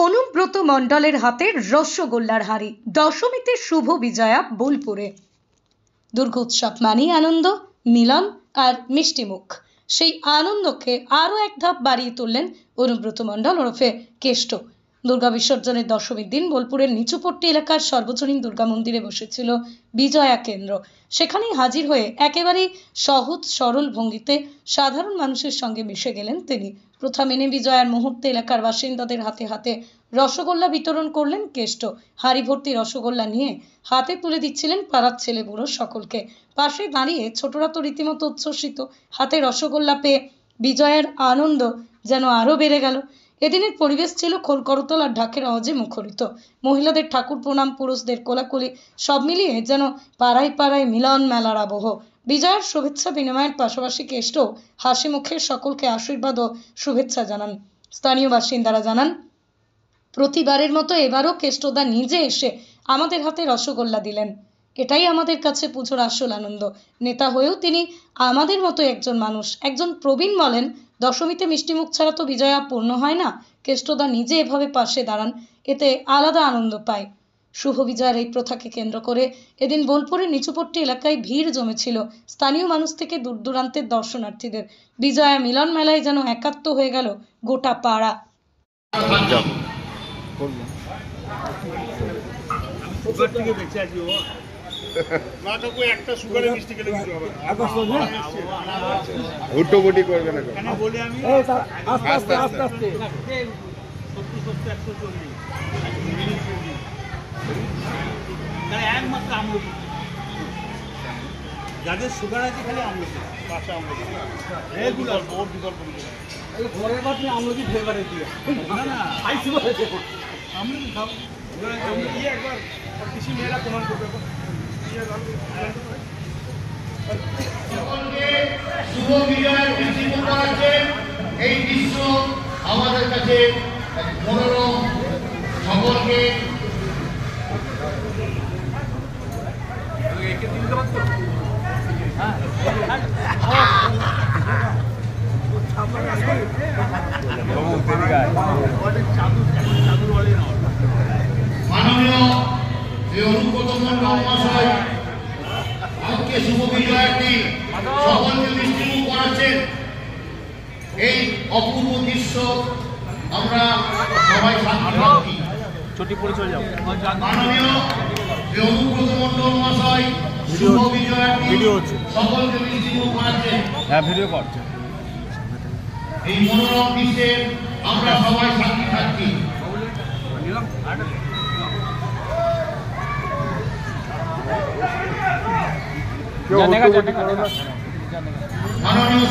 অনুব্রত মণ্ডলের হাতে রসগোল্লার হাড়ি। দশমীতে শুভ বিজয়া বোলপুরে। দুর্গোৎসব মানেই আনন্দ, মিলন আর মিষ্টিমুখ। সেই আনন্দকে আরও এক ধাপ বাড়িয়ে তুললেন অনুব্রত মণ্ডল ওরফে কেষ্ট। দুর্গা বিসর্জনের দশমীর দিন বোলপুরের নিচুপট্টি এলাকার সর্বজনীন দুর্গা মন্দিরে বসেছিল বিজয়া কেন্দ্র। সেখানেই হাজির হয়ে একেবারেই সহজ সরল ভঙ্গিতে সাধারণ মানুষের সঙ্গে মিশে গেলেন তিনি। প্রথা মেনে বিজয়ার মুহূর্তে এলাকার বাসিন্দাদের হাতে হাতে রসগোল্লা বিতরণ করলেন কেষ্ট। হাড়ি ভর্তি রসগোল্লা নিয়ে হাতে তুলে দিচ্ছিলেন পাড়ার ছেলে বুড়ো সকলকে। পাশে দাঁড়িয়ে ছোটরা তো রীতিমতো উচ্ছ্বসিত। হাতে রসগোল্লা পেয়ে বিজয়ার আনন্দ যেন আরও বেড়ে গেল। এদিনের পরিবেশ ছিল খোল করতাল আর ঢাকের আওয়াজে মুখরিত। মহিলাদের ঠাকুর প্রণাম, পুরুষদের কোলাকুলি, সব মিলিয়ে যেন পাড়ায় পাড়ায় মিলন মেলার আবহ। বিজয়ার শুভেচ্ছা বিনিময়ের পাশাপাশি কেষ্ট হাসি মুখে সকলকে আশীর্বাদ ও শুভেচ্ছা জানান। স্থানীয় বাসিন্দারা জানান, প্রতিবারের মতো এবারও কেষ্টদা নিজে এসে আমাদের হাতে রসগোল্লা দিলেন। এটাই আমাদের কাছে পুজোর আসল আনন্দ। নেতা হয়েও তিনি আমাদের মতো একজন মানুষ। একজন প্রবীণ বলেন, দশমীতে মিষ্টিমুখ ছাড়া তো বিজয়া পূর্ণ হয় না। কেষ্টদা নিজে এভাবে পাশে দাঁড়ান, এতে আলাদা আনন্দ পায়। শুভ বিজয়ার এই প্রথাকে কেন্দ্র করে এদিন বোলপুরের নিচুপট্টি এলাকায় ভিড় জমেছিল স্থানীয় মানুষ থেকে দূর দূরান্তের দর্শনার্থীদের। বিজয়া মিলন মেলায় যেন একাত্ম হয়ে গেল গোটা পাড়া। হুট্টোপুটি করবে না, যাদের সুগার আছে খালি আমলকি, কাঁচা আমলকি, রেগুলার বোর্ড বিকল্প ঘরের বাদ আমলকি ফ্লেভারের দিয়ে না না আইসি বলে আমলকি খাও। একবার কৃষি মেয়েরা প্রমাণ করবে। শুভ বিজয়ের মিষ্টিমুখ করাচ্ছেন এই দৃশ্য আমাদের কাছে মনোরম। সকলকে মাননীয় শ্রী অনুব্রত মণ্ডল মহাশয় আজকে শুভ বিজয়ের দিন সকলকে মিষ্টিমুখ করাচ্ছেন। এই অপূর্ব দৃশ্য আমরা সবাই সাক্ষী। মাননীয় শ্রী অনুব্রত মণ্ডল মহাশয় শুভ বিজয়ের দিন সকলকে মিষ্টিমুখ করাচ্ছেন। ভিডিও করছে। এই মনোরম দৃশ্যের আমরা সবাই সাক্ষী থাকি। মাননীয়